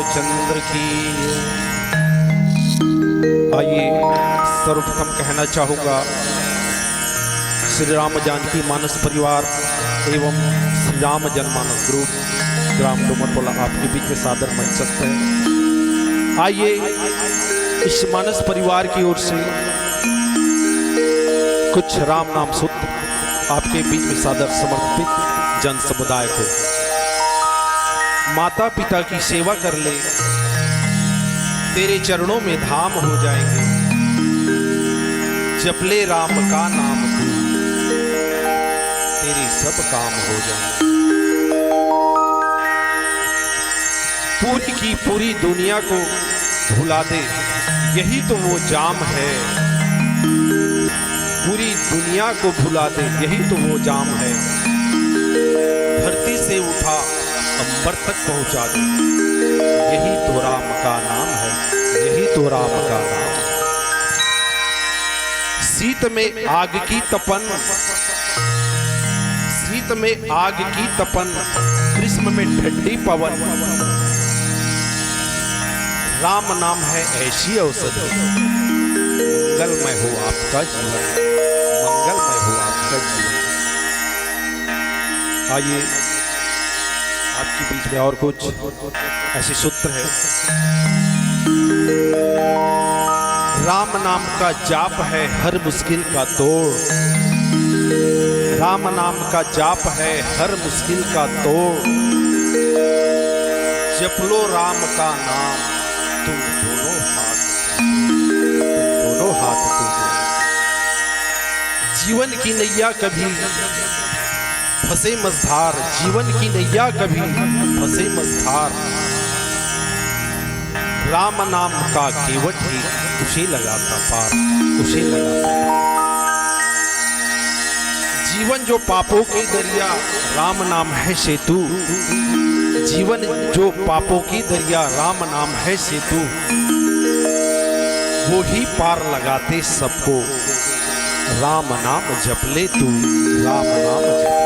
रामचंद्र की। आइए सर्वप्रथम कहना चाहूँगा श्री राम जानकी मानस परिवार एवं श्री राम जनमानस ग्रुप ग्राम डूमरटोला आपके बीच में सादर मंचस्थ है। आइए इस मानस परिवार की ओर से कुछ राम नाम सूत्र आपके बीच में सादर समर्पित जन समुदाय को। माता पिता की सेवा कर ले, तेरे चरणों में धाम हो जाएंगे। जप ले राम का नाम तू, तेरे सब काम हो जाएंगे। पूरी की पूरी दुनिया को भुला दे, यही तो वो जाम है। पूरी दुनिया को भुला दे, यही तो वो जाम है। धरती से उठा अंबर तक पहुंचा दे, यही तो राम का नाम है, यही तो राम का नाम। शीत में आग की तपन, शीत में आग की तपन, ग्रीष्म में ठंडी पवन। राम नाम है ऐसी औषधि, मंगलमय हो आपका जीवन, मंगलमय हो आपका जीवन। आइए आपके बीच में और कुछ ऐसे सूत्र है। राम नाम का जाप है हर मुश्किल का तोड़, राम नाम का जाप है हर मुश्किल का तोड़। जप लो राम का नाम, तुम दोनों हाथ तुम। जीवन की नैया कभी फंसे मझधार, जीवन की नैया कभी फंसे मझधार। राम नाम का केवट ही उसे लगाता पार, उसे लगाता। जीवन जो पापों की दरिया, राम नाम है सेतु। जीवन जो पापों की दरिया, राम नाम है सेतु। वो ही पार लगाते सबको, राम नाम जप ले तू, राम नाम जप।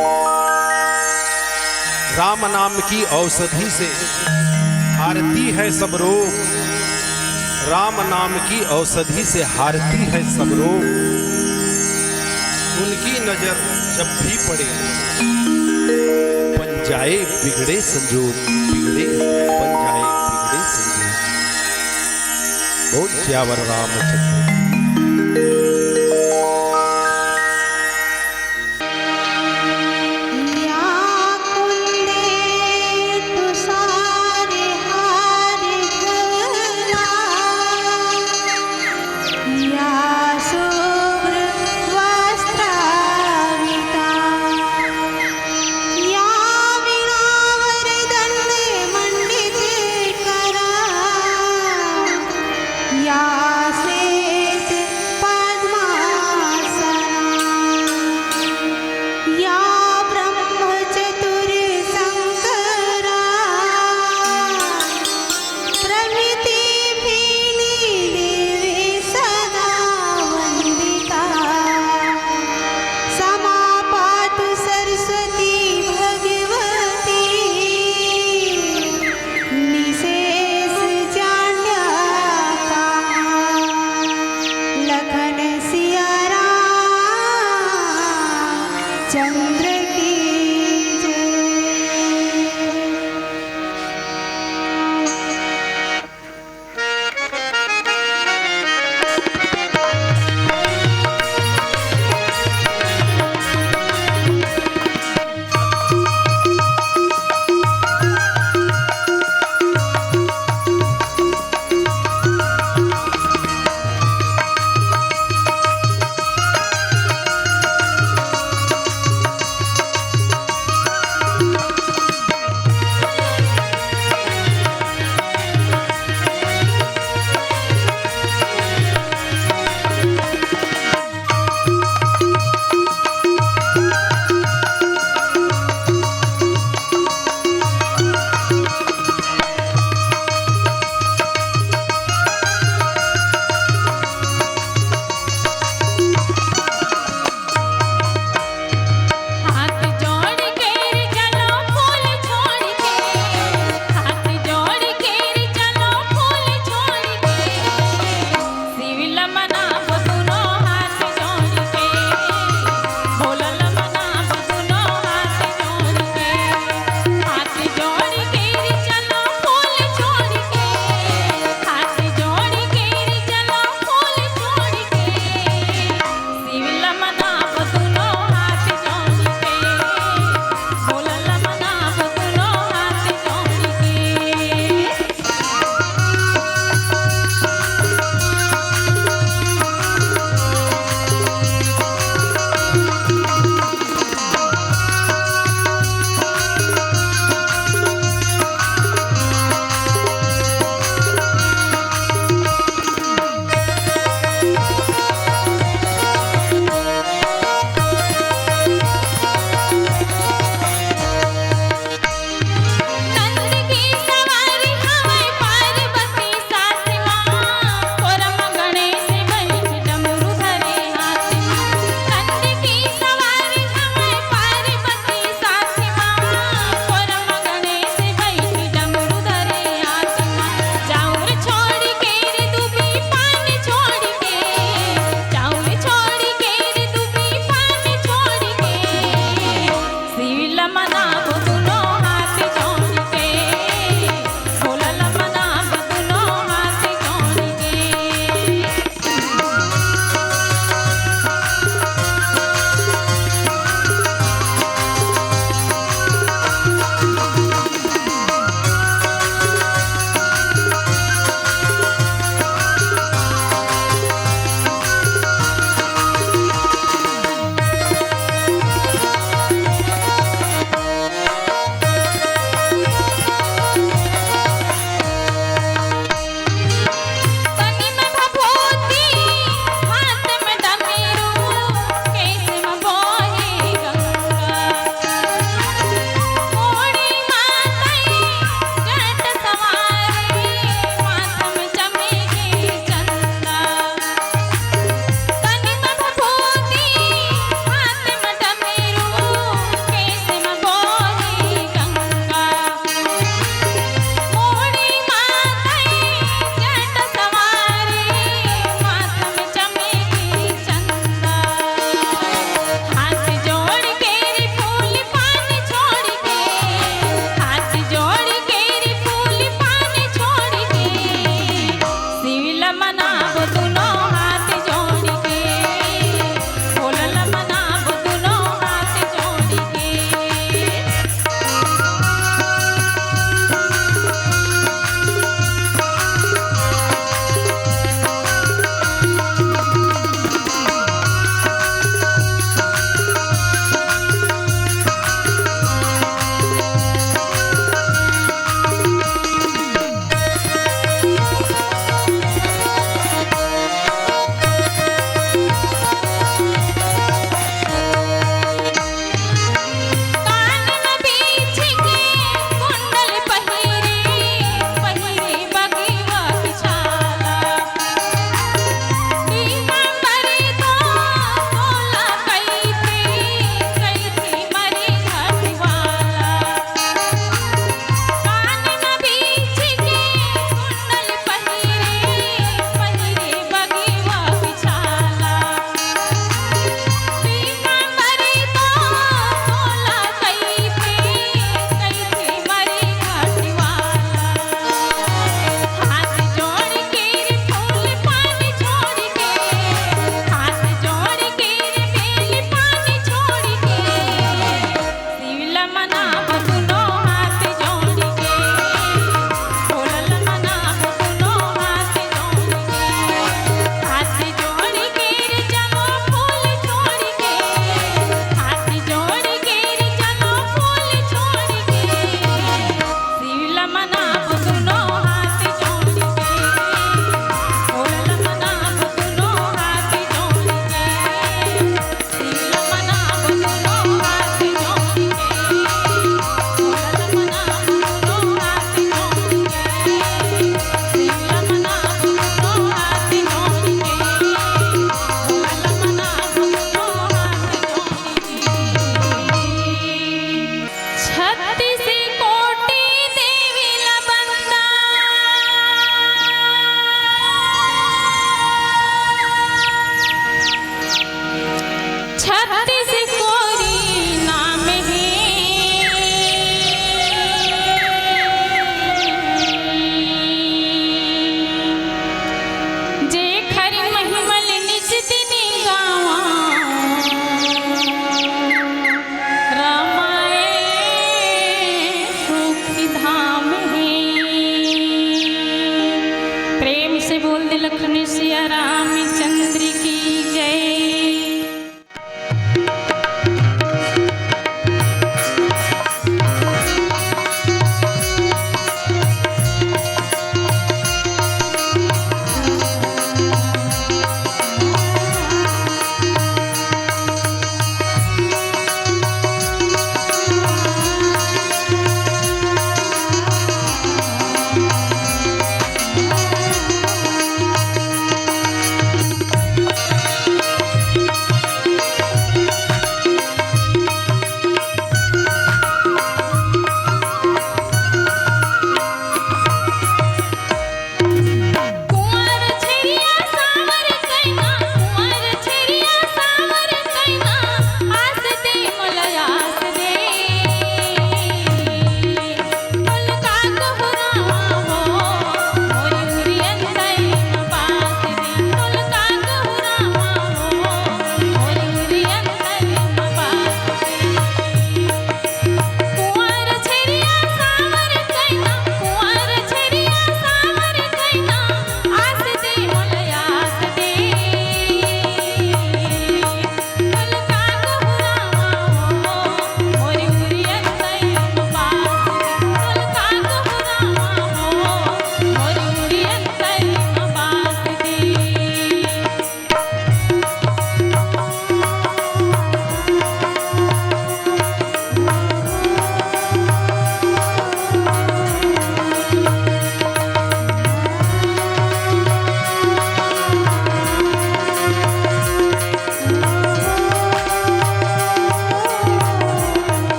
राम नाम की औषधि से हारती है सब रोग, राम नाम की औषधि से हारती है सब रोग। उनकी नजर जब भी पड़े बन जाए बिगड़े संजोग, बिगड़े बन जाए बिगड़े संजोग। बोल श्यावर रामचंद्र। से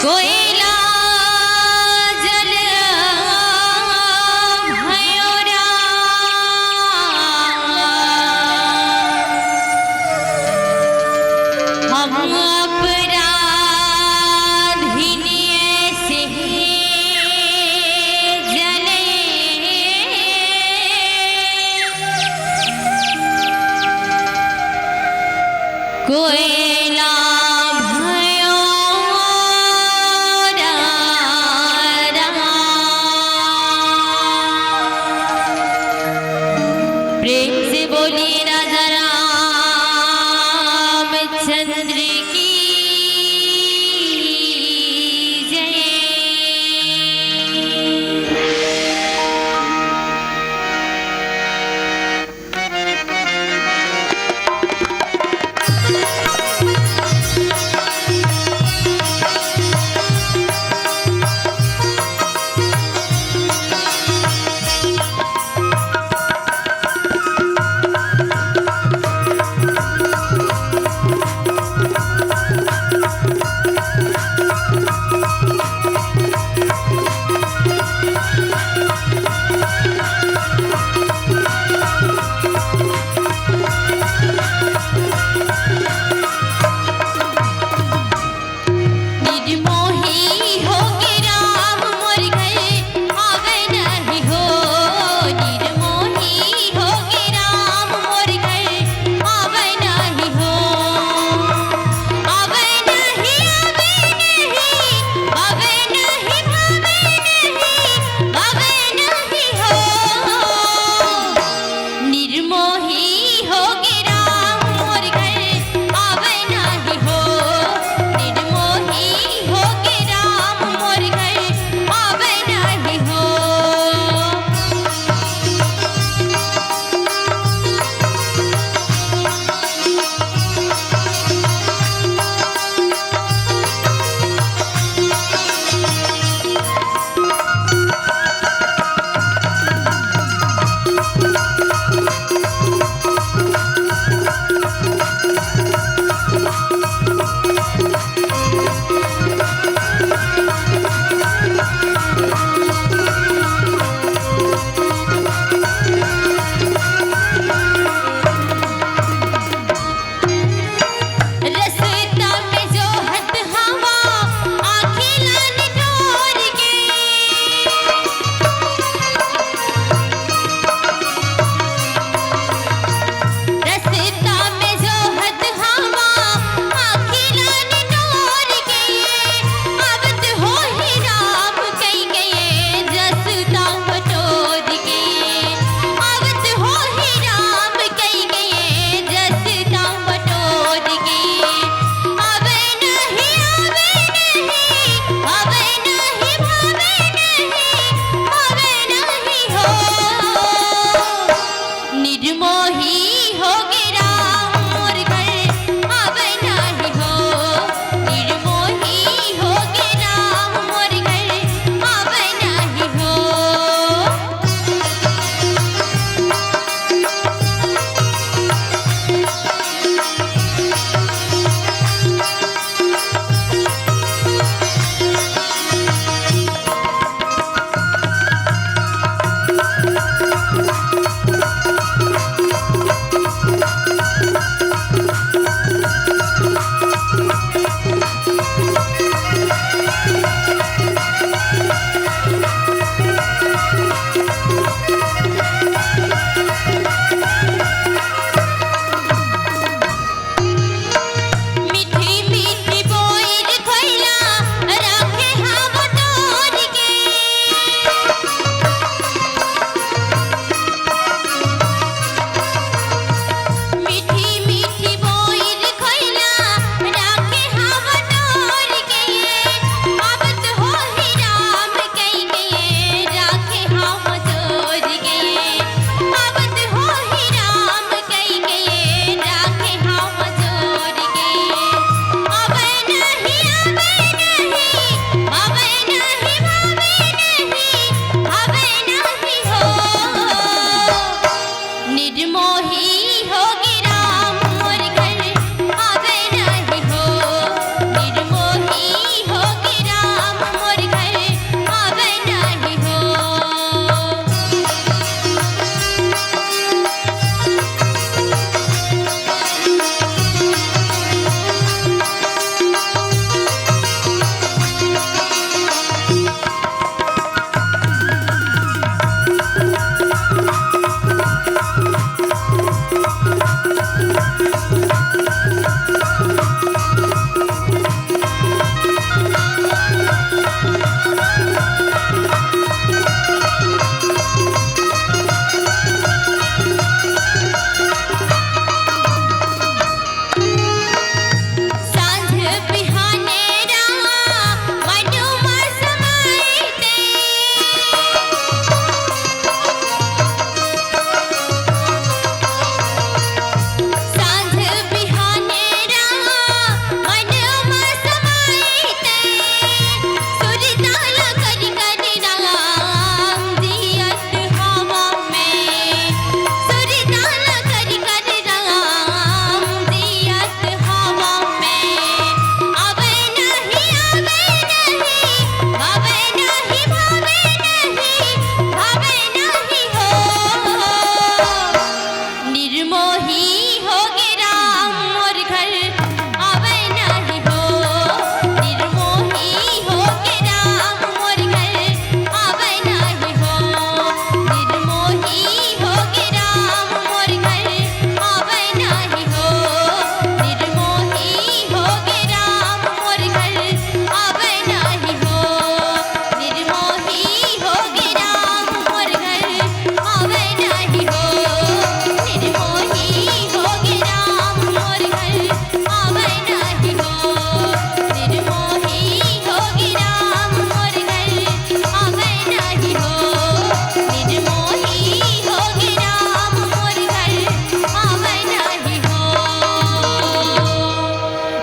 कोयला जल भयोरा हम अपराधिनी से जले कोयला प्रेम से बोली राजा रामचंद्र की जय।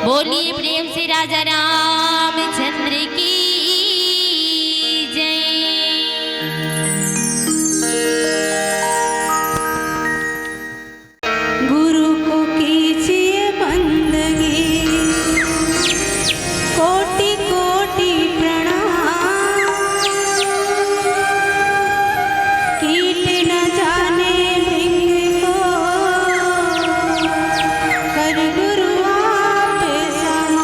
बोलिए प्रेम से राजा रामचंद्र की जय। गुरु को कीजिए बंदगी, कोटि कोटि प्रणाम। कीट न जाने भृंग को, कर गुरु आप समान।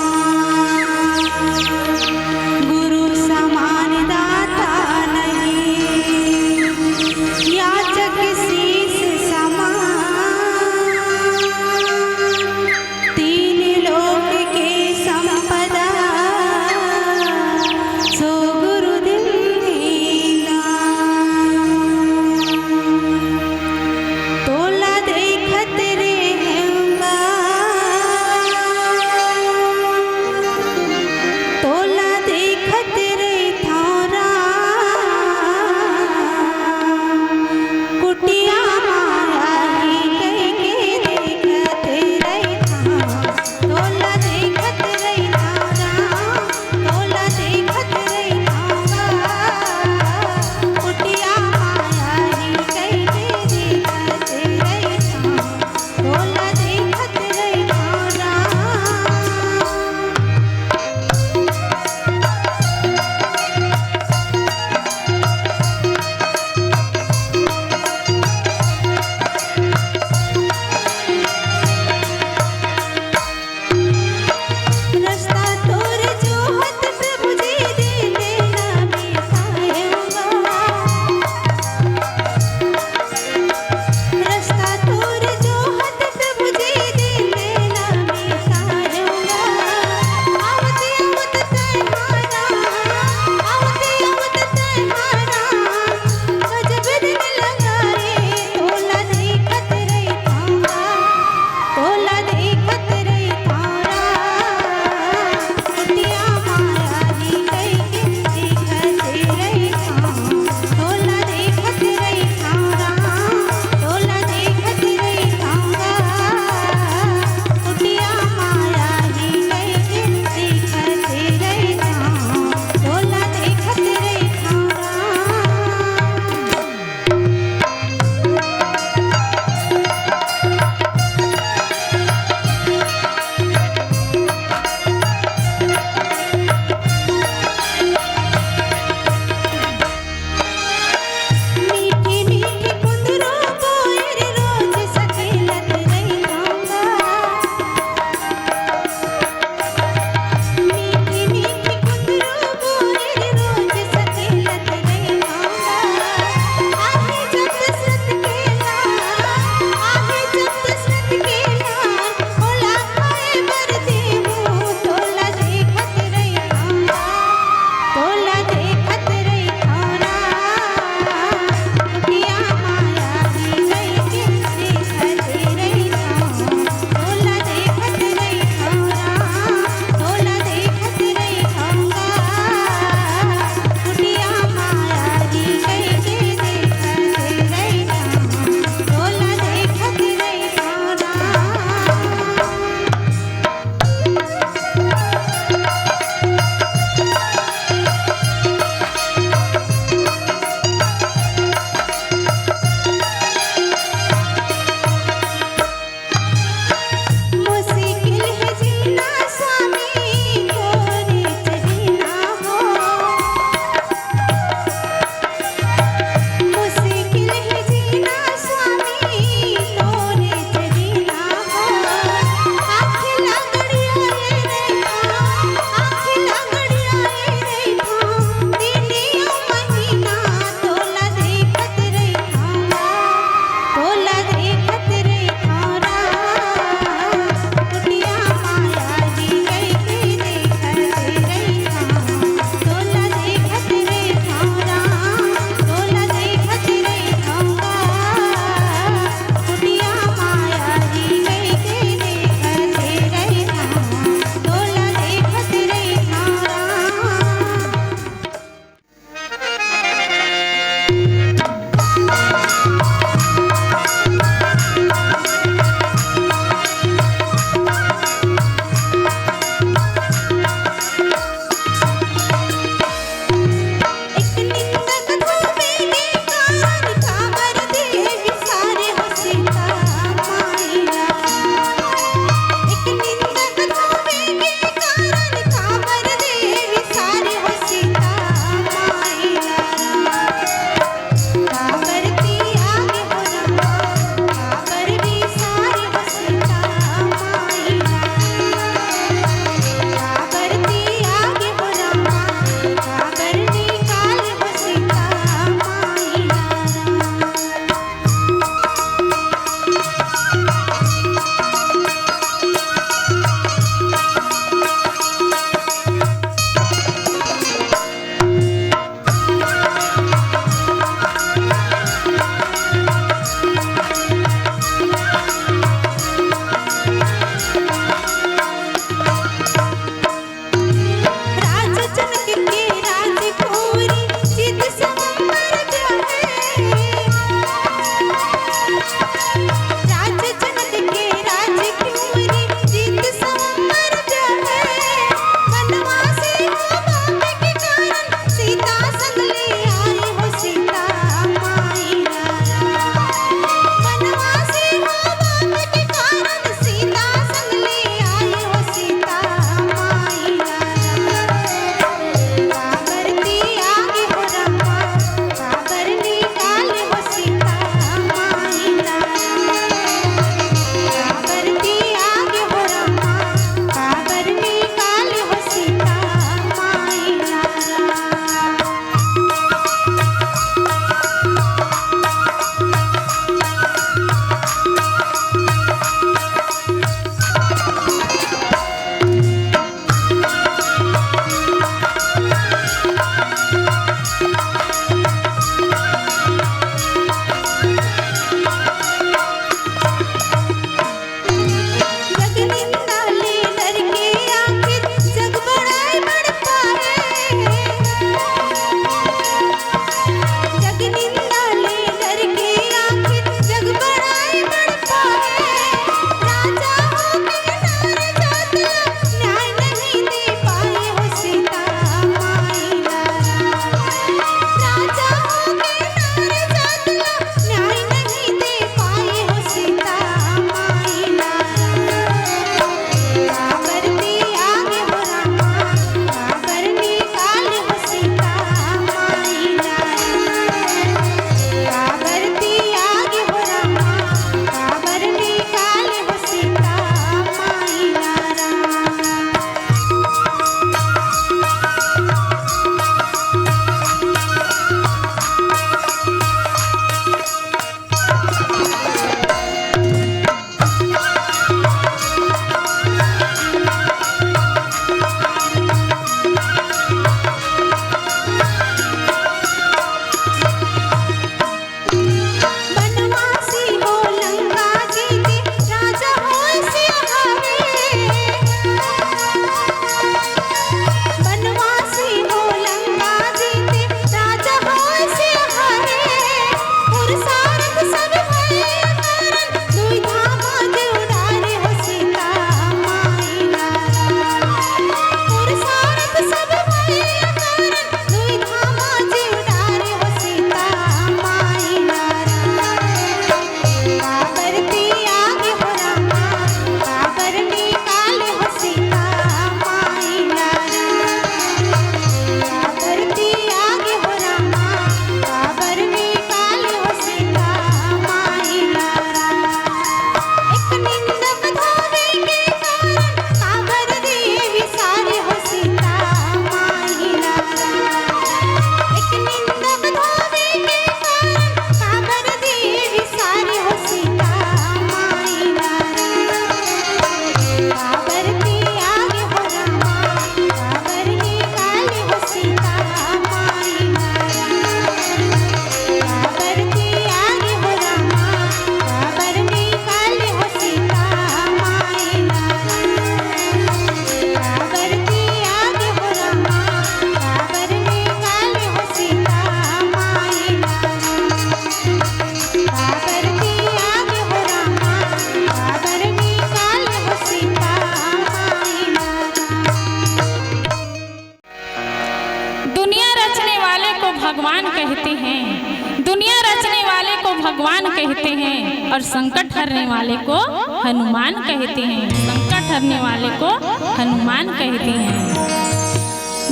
भगवान कहते हैं, दुनिया रचने वाले को भगवान कहते हैं और संकट हरने वाले को हनुमान कहते हैं। संकट हरने वाले को हनुमान कहते हैं।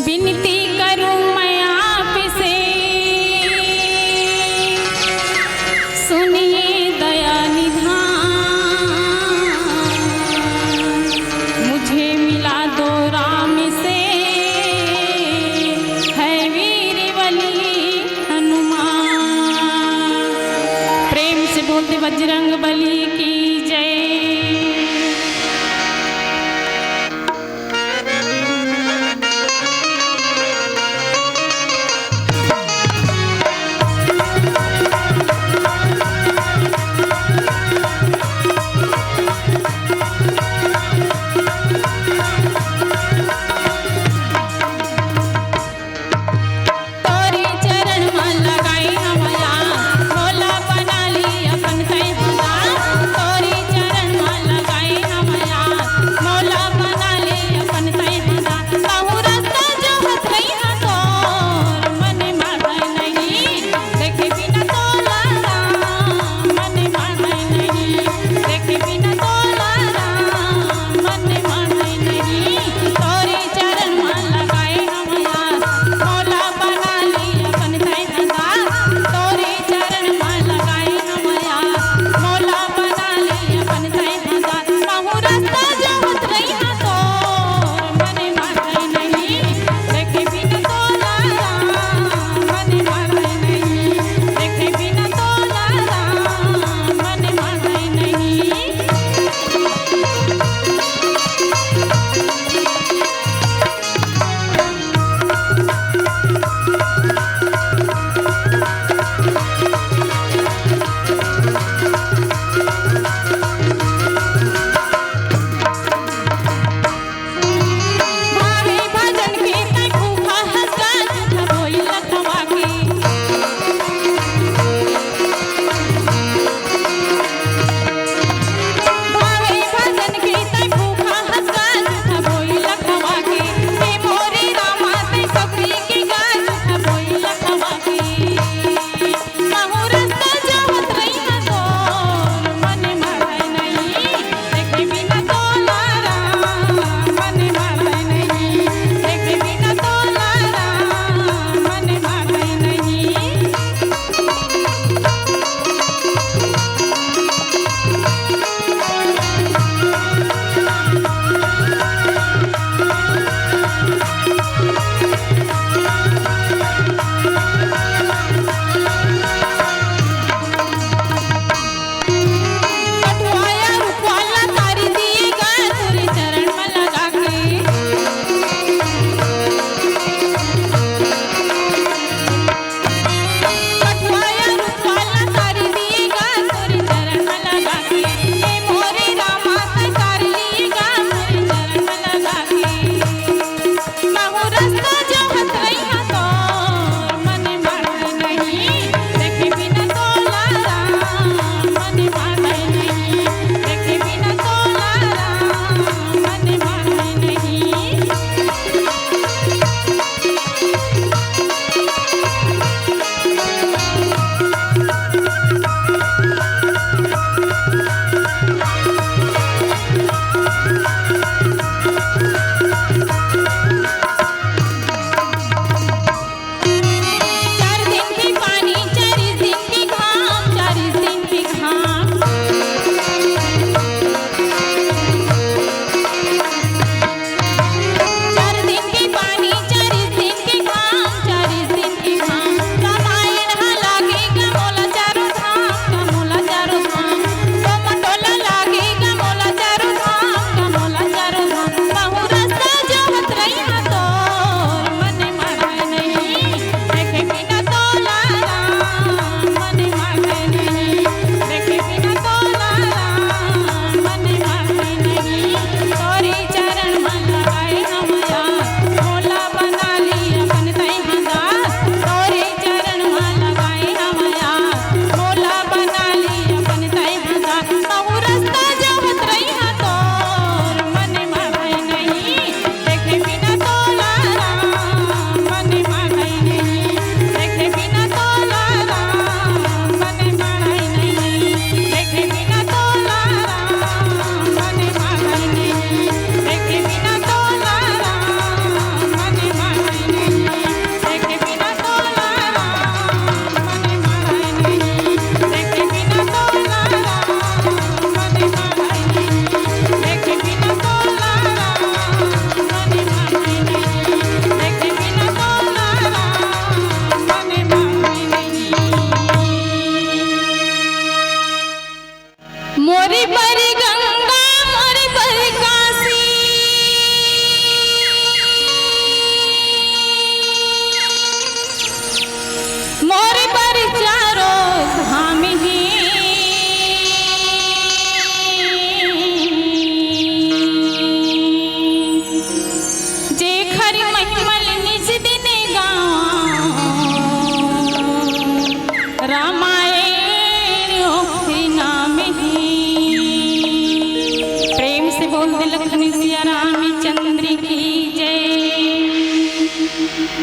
विनती करूं मैं आपसे, सुनिए दया निधान, मुझे मिला दो राम से, है वीर बली हनुमान। प्रेम से बोलते बजरंग बली की जय। तोरे चरण में लगाई हम यार, भोला बना ली अपन कहीं खुदा।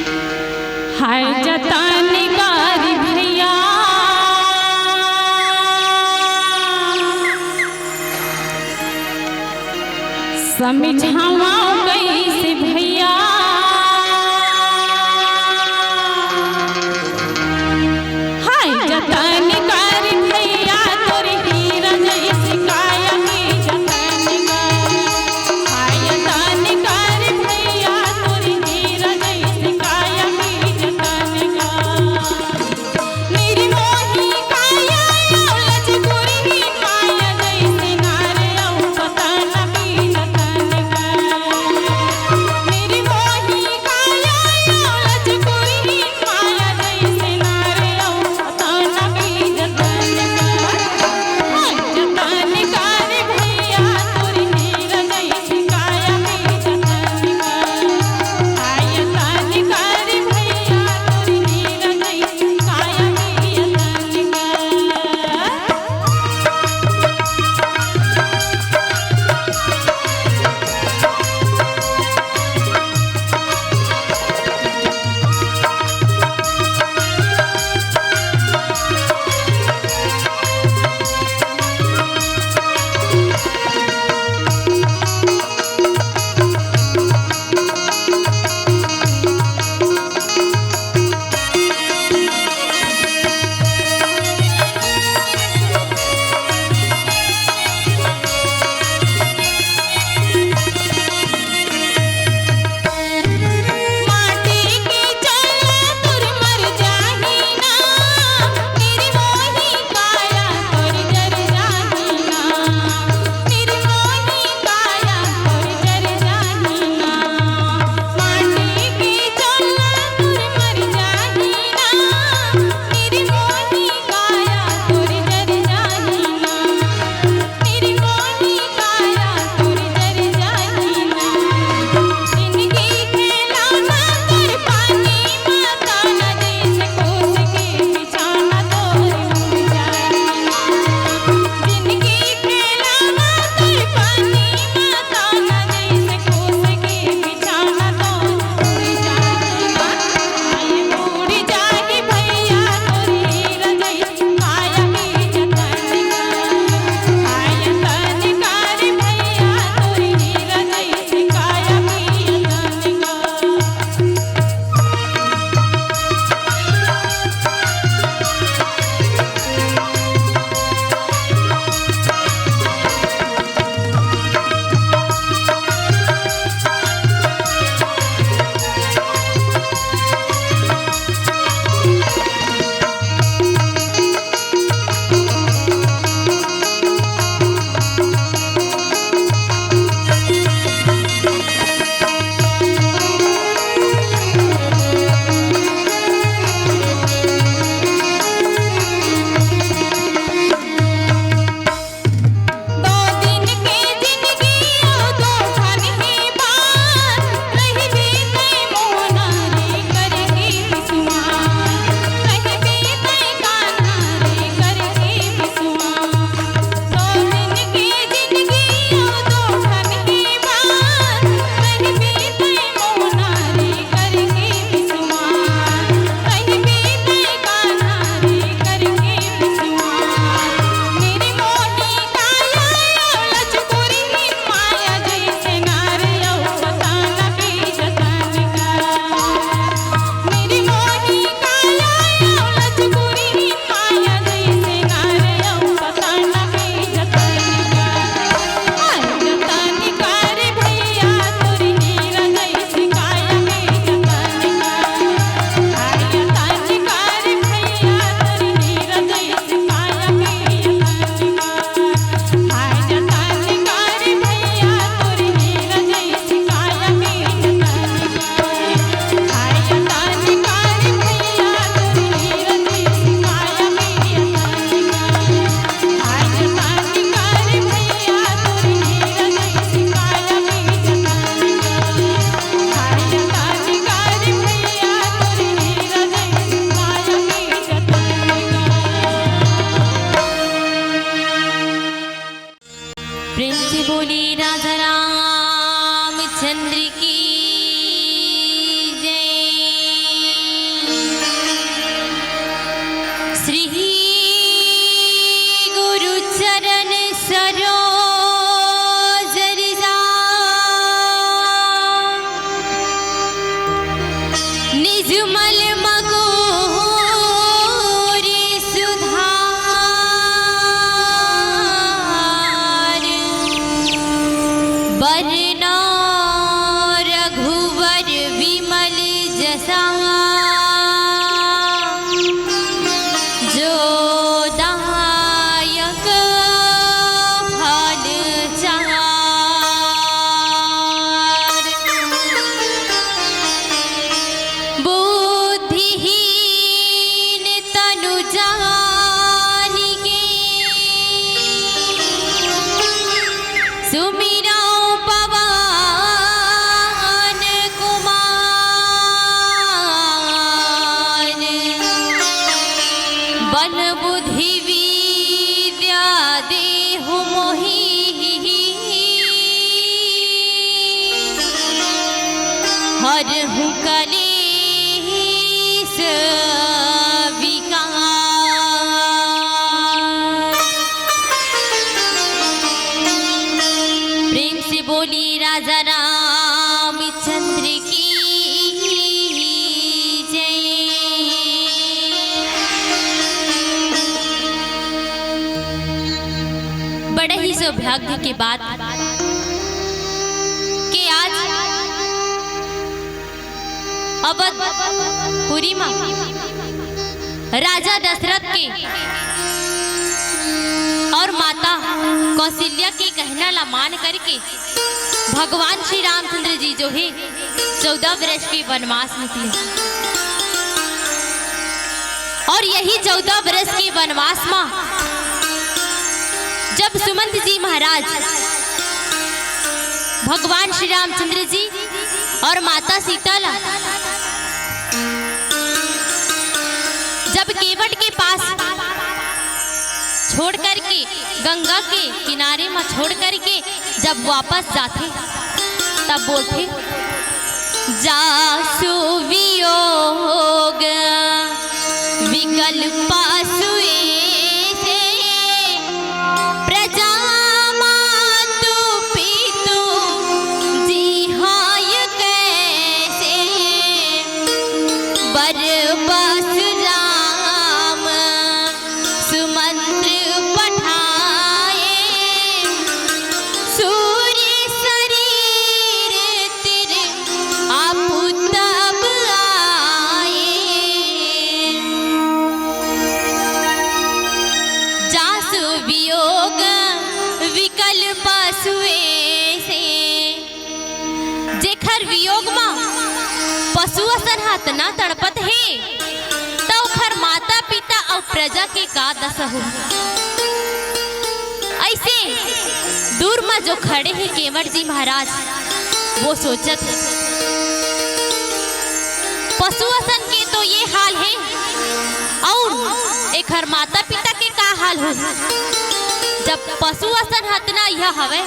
हाय जतन कारी भैया समझावा कैसे भैया हाय जतन कारी भैया तोर हीरा जैसे काया की जतन कारी हाय जतन कारी भैया तोर हीरा जैसे काया की जतन कारी निर्मोही काया लज गुरही काया जैसे नारे औ पता न की जतन कारी निजमल मगोर सुधार बरना रघुवर विमल जसा जो दायक फल चार बुद्धिहीन तनु जानिके सुमिरौ पवन कुमार बल बुद्धि विद्या देहु मोहि हरहु कलेश विकार। प्रेम से बोली राजा रामचंद्र की जय। बड़े ही सौभाग्य के बाद कि आज अवधपुरी में राजा दशरथ के और माता कौशल्या के कहना ला मान करके भगवान श्री रामचंद्र जी जो है 14 वर्ष के वनवास निकले और यही 14 वर्ष के वनवास में जब सुमंत जी महाराज भगवान श्री रामचंद्र जी और माता सीता ला जब केवट के पास छोड़ करके गंगा के किनारे में छोड़ करके जब वापस जाते तब बोलते जासु वियोग विकल पासुए से प्रजा मातु पितु जिहाय कैसे बरबस राम सुमंत्र पठाए सूर्य शरीर तिर आपु तब आए जासु वियोग विकल पशुए से जेखर वियोग में पशु असन हाथ ना तड़पत है तो खर माता पिता और प्रजा के का दशा हो। ऐसे दूर में जो खड़े हैं केवट जी महाराज वो सोचत है पशु असन के तो ये हाल है और एक हर माता पिता के का हाल हो। जब पशु असन हतना यह हवे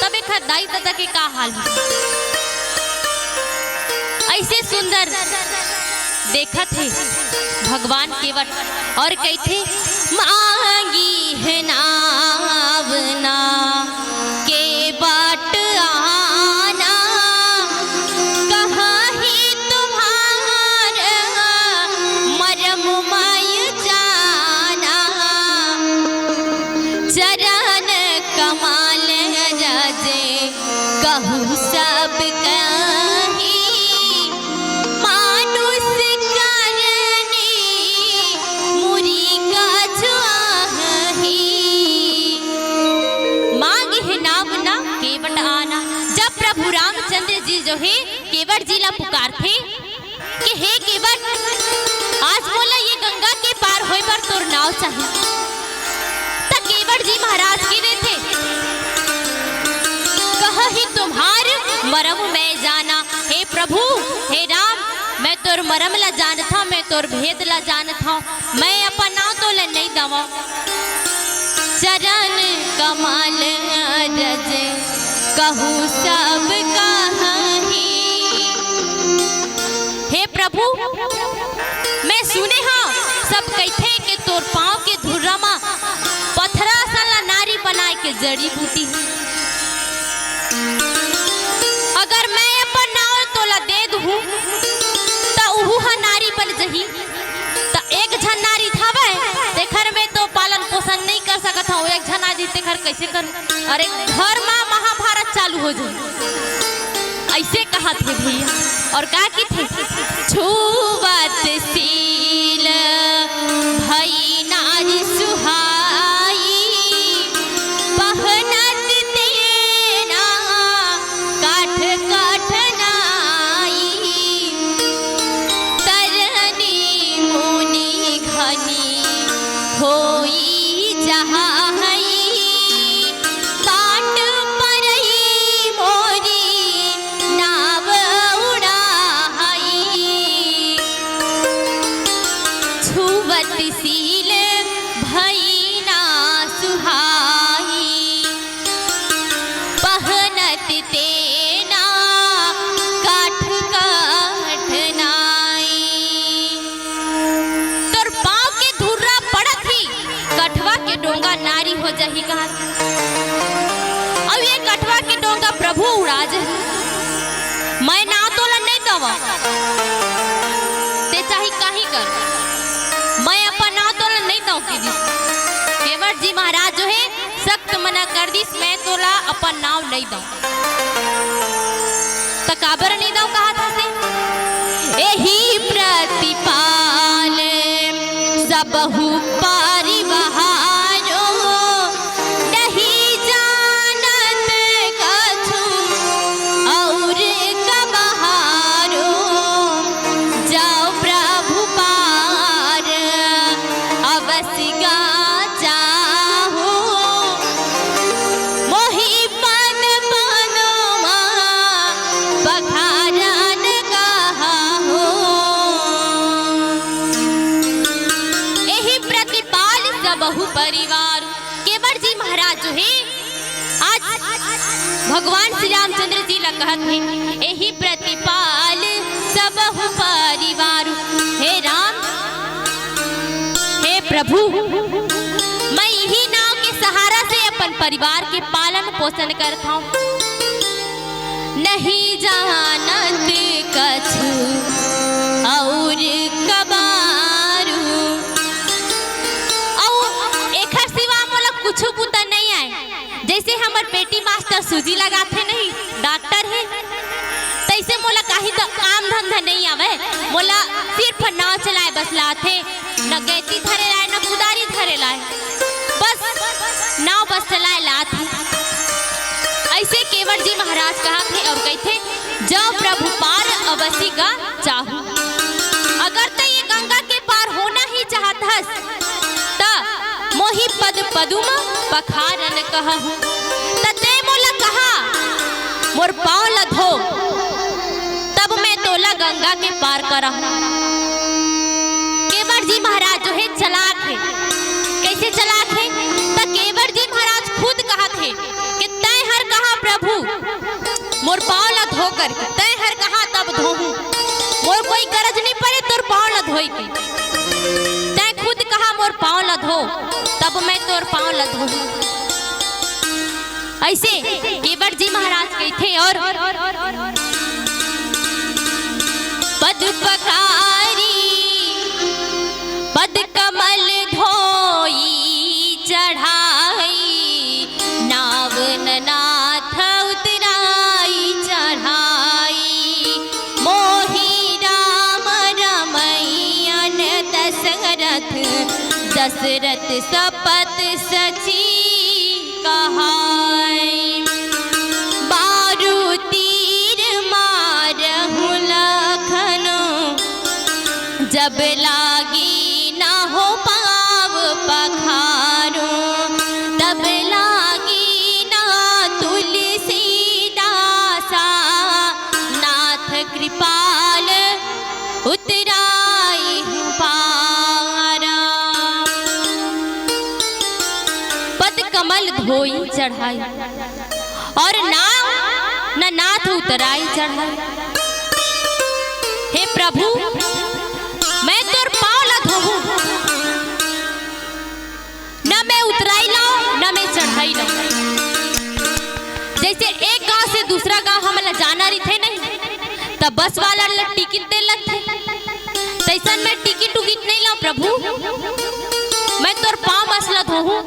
तब एक हर दाई दादा के का हाल हो। ऐसे सुंदर देखत है भगवान केवट और कहते मांगी है नावना के बाट आना कहाँ ही तुम्हारा मरम माय जाना चरण कमाल रजे कहू सब कहीं रामचंद्र जी जो है केवट जी ला पुकार थे कि हे केवट आज बोला ये गंगा के पार होए पर तोर नाव चाहिए तो केवट जी महाराज की ने थे कहा ही तुम्हार मरम मैं जाना हे प्रभु हे राम मैं तोर मरम ला जानता मैं तोर भेद ला जानता मैं अपन नाव तो ले नहीं दवा चरण कमाल रजे कहू सब कहीं हे प्रभु मैं सुने हाँ सब कहते कि तोर पाँव के धुर्रा में पत्थरा साला नारी बनाए के जड़ी बूटी अगर मैं अपन नाव तोला दे दूँ तो घर कैसे कर, अरे घर में महाभारत चालू हो जाए, ऐसे कहा थे भैया। और का की थे, छुवत सील भई नारी सुहाई, पहनत तेना काठ काठनाई, तरनी मुनि घनी होई जहाई, काट परई मोरी नाव उड़ाई, छुवत सील भई ना सुहाई, पहनत तेना काठ काठनाई। तोर पाँव के धुर्रा पड़त ही कठवा के डोंगा नारी हो जही कहा, अब ये कठवा के डोंगा प्रभु उड़ा जही, मैं ना तोला नहीं दवा ते चाहे काही कर, मैं अपन ना तोला नहीं दऊ की दिस। केवट जी महाराज जो है सख्त मना कर दिस, मैं तोला अपन नाव नहीं दऊ। तो काबर नहीं दऊ कहा था से, एही प्रतिपाल सबहु परिवारो, नहीं जानत कछु और कबहारो, जाओ प्रभु पार अवश्य गा चाहो, मोहि पन पनमा बखारन कहाहो। एही प्रतिपाल सबहु परिवार। केवट जी महाराज जो है आज भगवान श्री रामचंद्र जी ला कहत है, एही प्रतिपाल सबहु परिवार। हे राम, हे प्रभु, मैं यही नाव के सहारा से अपन परिवार के पालन पोषण करता हूँ, नहीं जानत कछु और कबारू, और एकर सिवा मोला कुछ पुता नहीं आए। जैसे हमर बेटी मास्टर सूजी लगाते नहीं, डॉक्टर है, तैसे मोला काही तो काम धंधा नहीं आवे, मोला सिर्फ नाव चलाए बस लाथे, न गैती धरे लाए न कुदारी धरे लाए, बस नाव बस चलाए लाथे। ऐसे केवट जी महाराज कहा थे और कहते, जब प्रभु पार अवश्य गा चाहूं। अगर तो ये गंगा के पार होना ही चाहत हस, ता मोहि पद पदुम पखारन कहूं, तते मोला कहा मोर पाँव ल धो, तब मैं तोला गंगा के पार करहूं। केवट जी महाराज जो है चलाक है। कैसे चलाक है? तो केवट जी महाराज खुद कहा थे कि तय हर कहा प्रभु मोर पाँव ला धो कर, तय हर कहा तब धोहूं, मोर कोई गरज नहीं पड़े तोर पाँव ला धोई की, तय खुद कहा मोर पाँव ला धो, तब मैं तोर पाँव ला धोहूं। ऐसे केवट जी महाराज कहते और पद पखारी पद कमल धोई चढ़ाई, नाव नाथ उतराई चढ़ाई, मोहि राम रमैयन दशरथ, दशरथ सपत सची कहाई, बारू तीर मारहु लखन, जब लागी ना हो पाव पखारो, तब लागी ना तुलसी दासा, नाथ कृपाल उतराई पारा, पद कमल धोई चढ़ाई और नाव न नाथ उतराई चढ़ाई। हे प्रभु, मैं तोर पाँव ला धोहूं, न मैं उतराई लाऊं न मैं चढ़ाई लाऊं। जैसे एक गांव से दूसरा गांव हमला जाना रही थे नहीं, तब बस वाला टिकट दे लगते, तैसन में टिकट नहीं लाऊं प्रभु, मैं तोर पाँव मसला धोहूं,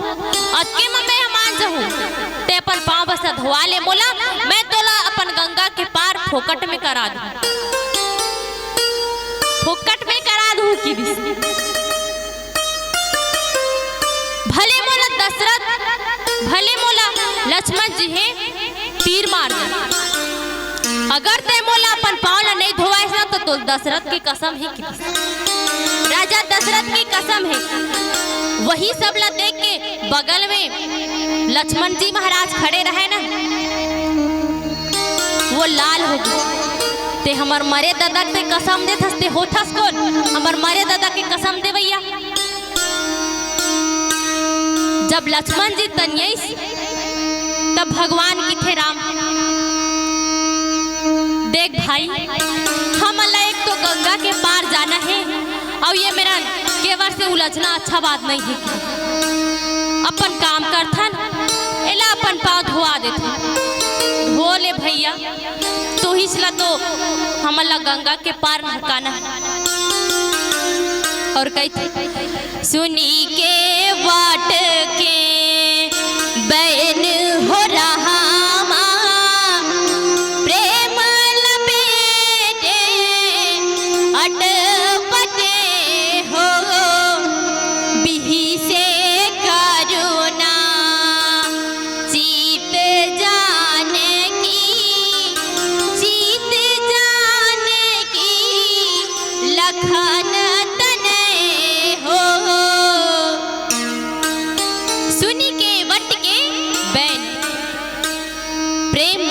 अतके में मैं हमान चहु ते अपन पाँव बस धोआ ले मोला, मैं तोला अपन गंगा के पार फोकट में करा दूं, फोकट में करा दूं की दिस। भले मोला दशरथ, भले मोला लक्ष्मण जी है तीर मार दे, अगर ते मोला अपन पाँव ला नहीं धोवाइस ना तो दशरथ की कसम ही की, राजा दशरथ की कसम है। वही सब ला देख के बगल में लक्ष्मण जी महाराज खड़े रहे ना, वो लाल हो गए। ते हमर मरे दादा के कसम दे थसते होथस कौन, हमर मरे दादा के कसम दे भैया। जब लक्ष्मण जी तनियस तब भगवान की थे राम, देख भाई हम एक तो गंगा के पार जाना है और ये मेरा केवर से उलझना अच्छा बात नहीं है। अपन काम करथन एला अपन पाँव धोआ देथे, धो ले भैया तो हिसला तो हमला गंगा के पार नहकाना। और कहते सुनी के बाट के बैन हो रहा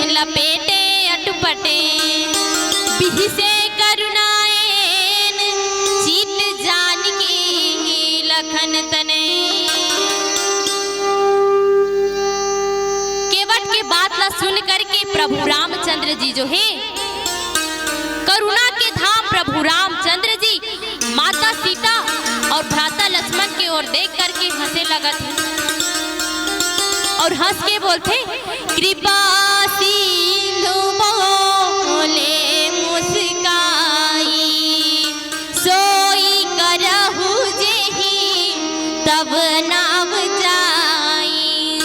लपेटे अटपटे बिहि से करुणाएन चित जान की लखन तने। केवट के बात ला सुन करके प्रभु रामचंद्र जी जो है करुणा के धाम प्रभु रामचंद्र जी माता सीता और भ्राता लक्ष्मण की ओर देख करके हंसे लगा थे और हंस के बोलते कृपा सिंधु बोले मुस्काई सोई करहु जेहि तब नाम जाई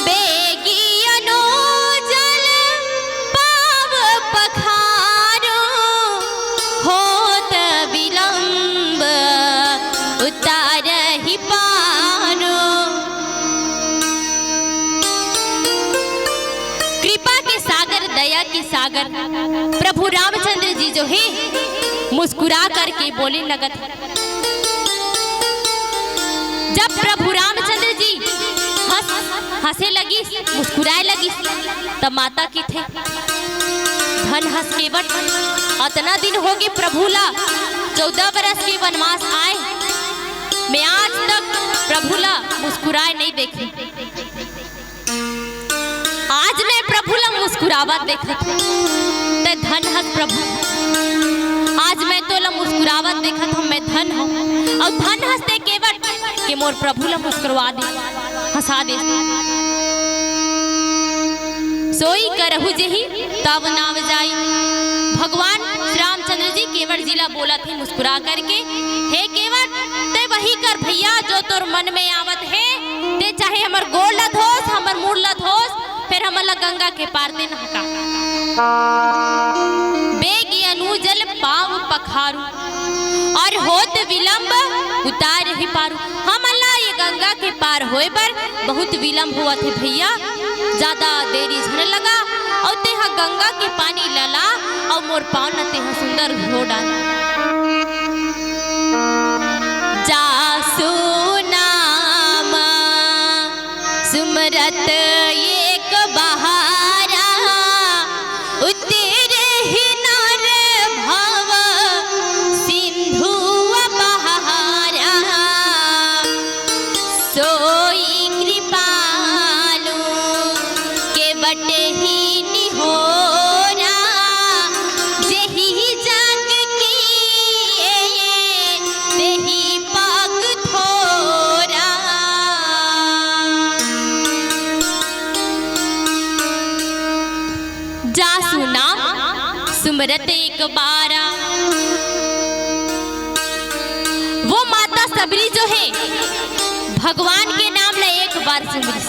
बेगी अनुजल पाव पखारो होत विलंब उतारहि पारो। दया की सागर प्रभु रामचंद्र जी जो है मुस्कुरा करके बोले लगत। जब प्रभु रामचंद्र जी हंसे लगी मुस्कुराए लगी तब माता की थे धन हंस केवट अतना दिन हो गए प्रभु ला 14 बरस के वनवास आए, मैं आज तक प्रभु ला मुस्कुराए नहीं देखी, आज मैं प्रभु ला मुस्कुरावत देखत ते धन हस प्रभु, आज मैं तो ला मुस्कुरावत देखत हूँ, मैं धन हूँ और धन हंसते केवट के मोर प्रभु ला मुस्कुरा दे हंसा दे। सोई करहु जेहि तब नाम जाई। भगवान रामचंद्र जी केवट जिला बोला थे मुस्कुरा करके, हे केवट ते वही कर भैया जो तोर मन में आवत है, ते चाहे हमर गोड़ ला धोस हमर मुड़ ला धोस फिर हमला गंगा के पार दे नहका। बेगी अनुजल पाव पखारू और होत विलंब उतार ही पारू। हमला ये गंगा के पार होए पर बहुत विलंब हुआ थे भैया, ज्यादा देरी झन लगा और तेहा गंगा के पानी लला और मोर पाँव न तेहा सुंदर धो डाला। जासु नाम सुमरत एक बहारा उतर ही नर भव सिंधु बहारा सोई कृपालु के बट ही निहोरा जेहि जग की तेहि पाक थोरा। जा सुना सुमरत एक बारा, वो माता सबरी जो है भगवान के नाम ला एक बार सुमरी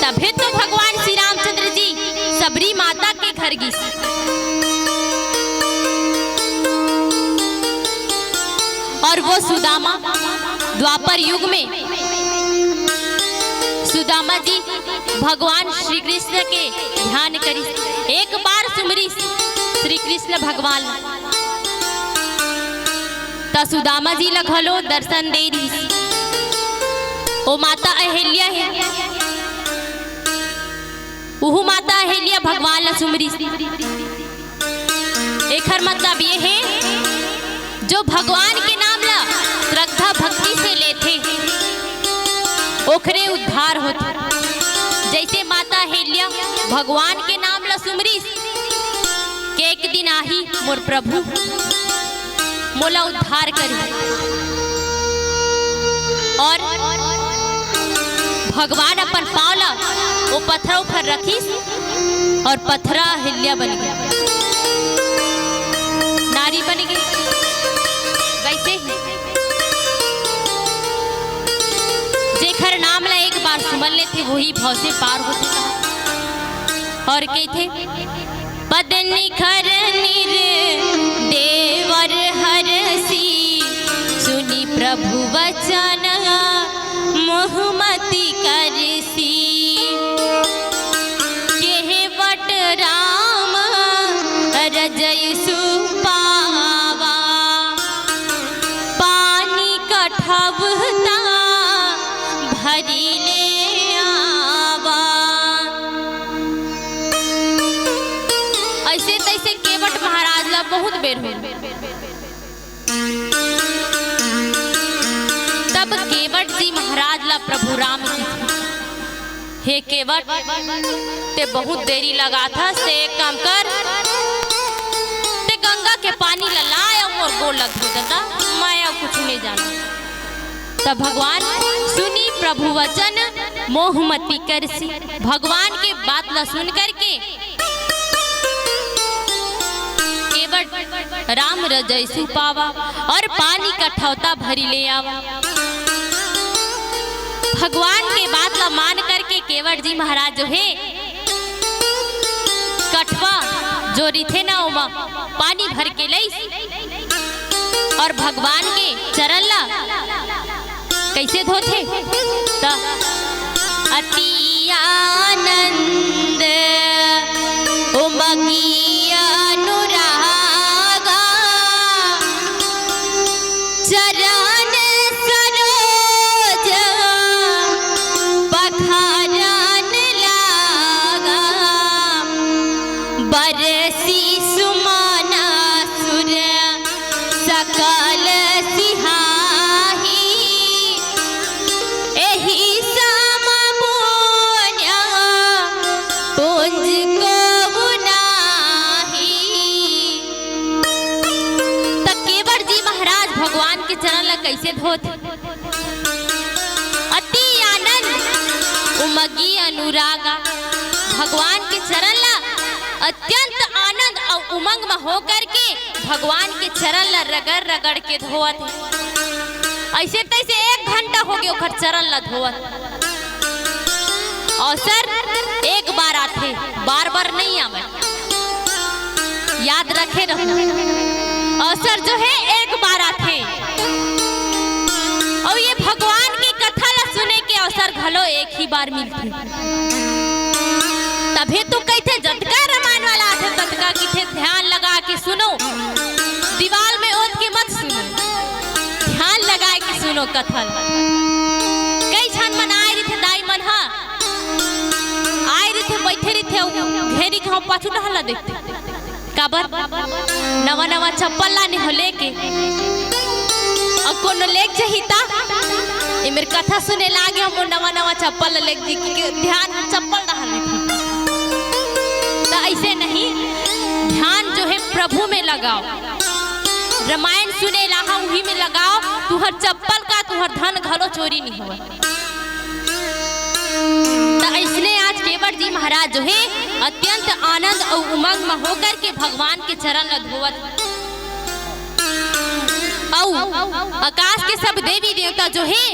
तभी तो भगवान श्री रामचंद्र जी सबरी माता के घर गई। और वो सुदामा द्वापर युग में सुदामा जी भगवान श्री कृष्ण के ध्यान करी, एक बार सुमरी श्री कृष्ण भगवान ता सुदामा जी लखलो दर्शन दे रही। ओ माता अहिल्या है, उहु माता अहिल्या भगवान ला सुमरी। एकर मतलब ये है जो भगवान के नाम ला श्रद्धा भक्ति से लेते ओखरे उद्धार होते। जैसे माता अहिल्या भगवान के नाम ला सुमरी के एक दिन आही मोर प्रभु मोला उद्धार करी, और भगवान अपन पाँव ला वो पत्थर उपर रखीस और पत्थरा अहिल्या बन गई, नारी बन गई। वैसे ही जेखर नाम ला एक बार सुमन लेते वही भव से पार होते। और कहते पद निखर निर देवर हरसी सुनी प्रभु वचन मोहमती करसी। केवट राम रजय सुपावा पानी कठवता भरी ले आवा। ऐसे तैसे केवट महाराज ला बहुत बेर हो। तब केवट जी महाराज ला प्रभु राम की हे केवट ते बहुत देरी लगा था, से एक काम कर ते गंगा के पानी ला लाया मोर गोड़ लग देता, मैं अब कुछ नहीं जाना। तब भगवान सुनी प्रभु वचन मोहमती करसी, भगवान के बात ला सुन करके केवट राम रजय सुपावा और पानी कठौता भरी ले आवा। भगवान के बात ला मान करके केवट जी महाराज जो है कठवा जो रिथे ना उमा पानी भर के लई और भगवान के चरण ला कैसे धोथे त अति आनंद उमगी अनुरागा चरण सरोज पखारन लागा बरसी सुमना सुर सकल सिहाही एही सम पुण्य पुंज को बुनाही। त केवट जी महाराज भगवान के चरण ला कैसे धोते अति आनंद उमगी अनुरागा, भगवान के चरण ला अत्यंत आनंद और उमंग में होकर के भगवान के चरण ला रगड़ रगड़ के धोवत। ऐसे तैसे 1 घंटा हो गया ओकर चरण ला धोवत। अवसर एक बार आते, बार बार नहीं आवे, याद रखे रहो। अवसर जो है एक बार आते और ये भगवान की कथा ला सुने के अवसर घलो एक ही बार मिलते। तभी तो कहते जटका रामायण वाला आते तटका किथे ध्यान लगा के सुनो, दीवार में ओत के मत सुनो, ध्यान लगा के सुनो कथा। कई छन मन आए रहे दाई मन हा आए रहे बैठे रहे घेरी के हम पाछू टहला देखते काबर नवा नवा चप्पल लाने हो लेके और कोनो लेक जहिता ये मेरे कथा सुने लागे हम नवा नवा चप्पल लेक ध्यान चप्पल डाल। तो ऐसे नहीं, ध्यान जो है प्रभु में लगाओ, रामायण सुने लाहा वही में लगाओ, तुहर चप्पल का तुहर धन घलो चोरी नहीं हुआ। तो इसलिए आज केवट जी महाराज जो है अत्यंत आनंद और उमंग में होकर के भगवान के चरण ला धोवत। आकाश के सब देवी देवता जो है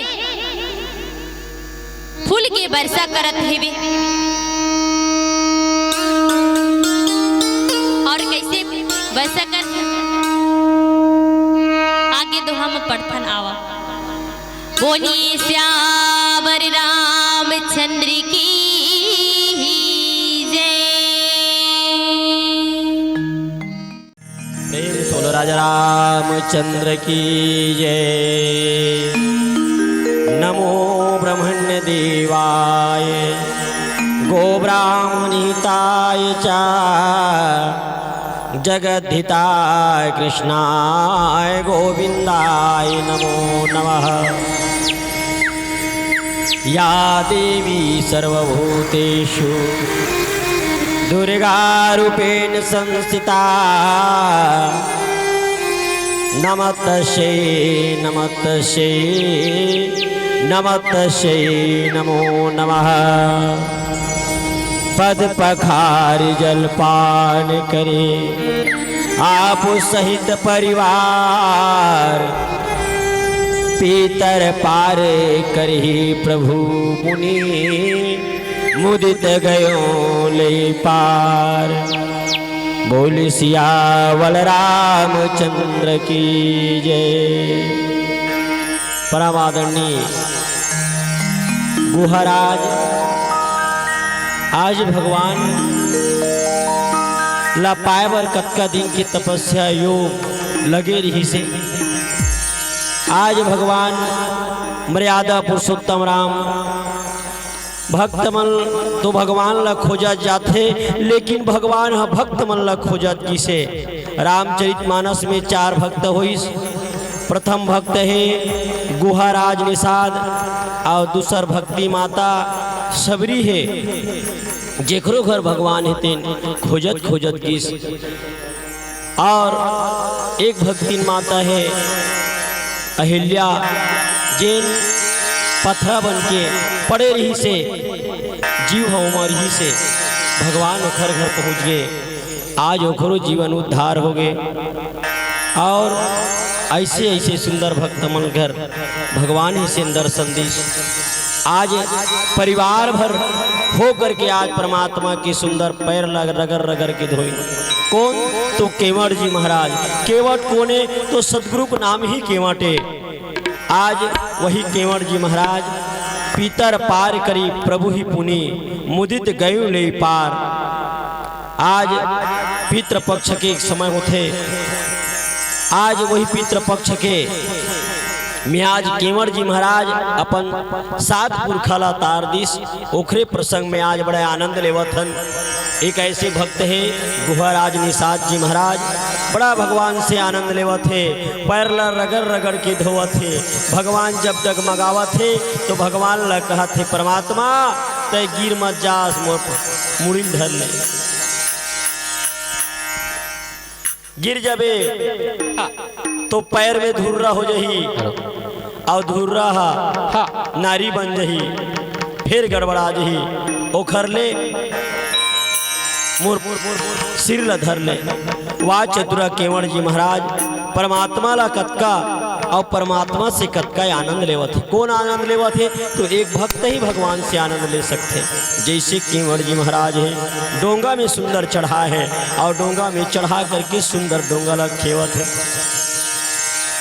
फूल के वर्षा करत हेवे और कैसे वर्षा कर आगे दोहा में पढ़थन आवा। बोली श्यावर रामचंद्र की प्रेम सोलो राजा रामचंद्र की जय। नमो ब्रह्मण्य देवाय गो ब्राह्मणिताय च जगद्धिताय कृष्णाय गोविंदाय नमो नमः। या देवी सर्वभूतेषु दुर्गारूपेण संस्थिता नमस्तस्यै नमस्तस्यै नमस्तस्यै नमो नमः। पद पखार जलपान करे आप सहित परिवार पीतर पार करही प्रभु मुनि मुदित गयो ले पार। बोल सियावर रामचंद्र की जय। परम आदरणीय गुहराज आज भगवान ला पायवर कतका दिन की तपस्या योग लगे रही से आज भगवान मर्यादा पुरुषोत्तम राम भक्त मन तो भगवान ला खोजत जाते लेकिन भगवान हा भक्त मन ला खोजत किसे। रामचरितमानस में 4 भक्त होइस। प्रथम भक्त है गुहाराज निषाद और दूसर भक्ति माता सबरी है जेकरो घर भगवान हेतेन खोजत खोजत किस। और एक भक्ति माता है अहिल्या जेन पथरा बन के पड़े रही से जीव हमार ही से भगवान घर घर पहुँच गए। आज ओखरो जीवन उद्धार हो गए। और ऐसे ऐसे सुंदर भक्त मन घर भगवान ही से दर्शन दिस। आज परिवार भर हो करके आज परमात्मा की सुंदर पैर रगड़ रगड़ के धोई। कौन तो केवट जी महाराज। केवट कोने तो सदगुरु का नाम ही केवटे। आज वही केवट जी महाराज पीतर पार करी प्रभु ही पुनि मुदित गयो ले पार। आज पितृपक्ष के समय होते। आज वही पितृपक्ष के में आज केवट जी महाराज अपन 7 पुरखा ला तार दिस ओखरे प्रसंग में आज बड़ा आनंद लेवथन। एक ऐसे भक्त है गुहाराज निषाद जी महाराज बड़ा भगवान से आनंद लेवत है। पैर ला रगड़ रगड़ के धोवत है। भगवान जब डगमगावत है तो भगवान ला कहत है परमात्मा तय गिर मत जास मोर मुड़िल धर ले। गिर जबे तो पैर में धुर्रा हो जही और धुर्रा नारी बन जही फिर गड़बड़ा जही ओखर ले मोर सिर ला धर ले। वाह चतुरा केवट जी महाराज परमात्मा ला कतका और परमात्मा से कतका आनंद लेवत है। कौन आनंद लेवत है तो एक भक्त ही भगवान से आनंद ले सकते। जैसे केवट जी महाराज है डोंगा में सुंदर चढ़ा है और डोंगा में चढ़ा करके सुंदर डोंगा ला खेवत है।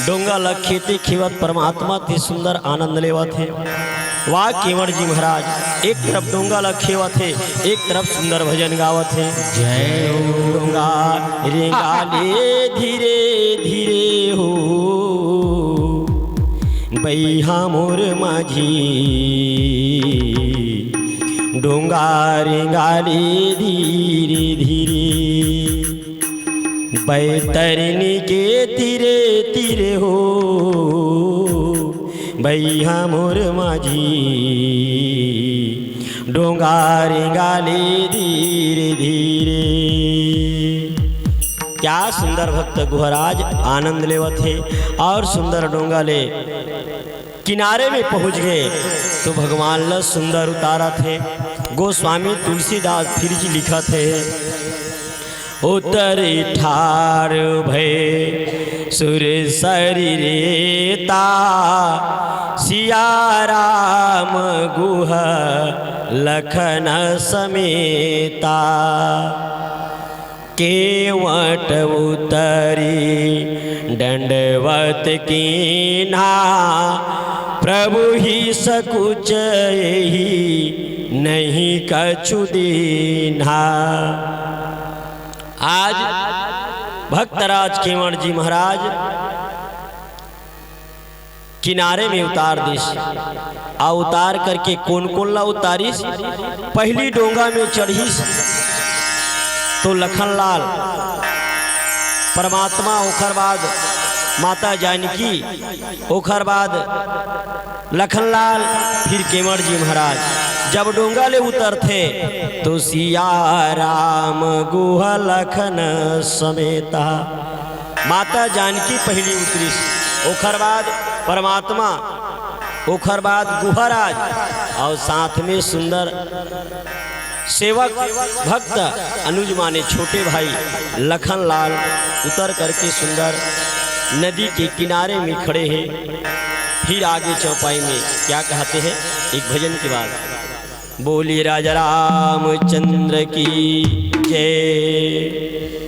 डोंगा ला खेते खेवत परमात्मा थे सुंदर आनंद लेवत है। वाह केवट जी महाराज एक तरफ डोंगा ला खेवत है एक तरफ सुंदर भजन गावत है। जय डोंगा रे गाले धीरे धीरे हो बैहा मोर माझी डोंगा रे गाले धीरे धीरे बैतरनी के तीरे तीरे हो बैहा मोर माझी डोंगा रे गाले धीरे धीरे। क्या सुंदर भक्त गुहराज आनंद लेवत है और सुंदर डोंगा ले किनारे में पहुंच गए तो भगवान ला सुंदर उतारा थे। गोस्वामी तुलसीदास फिर जी लिखा थे उतरी ठार भय सुर शरीरेता सिया राम गुह लखन समेता केवट उतरी दंडवत कीन्हा प्रभु ही सकुच ही नहीं कछु दीन्हा। आज भक्तराज केवट जी महाराज किनारे में उतार दिस आ उतार करके कौन कौन ला उतारिस। पहली डोंगा में चढ़ीस तो लखनलाल परमात्मा, ओखर बाद माता जानकी, ओखर बाद लखनलाल, फिर केवट जी महाराज जब डोंगा ले उतरते तो सिया राम गुह लखन समेता। माता जानकी पहली उतरी, ओखर बाद परमात्मा, ओखर बाद गुहराज और साथ में सुंदर सेवक भक्त अनुज माने छोटे भाई लखनलाल उतर करके सुंदर नदी के किनारे में खड़े हैं। फिर आगे चौपाई में क्या कहते हैं, एक भजन के बाद बोलिए राजा रामचंद्र की जय।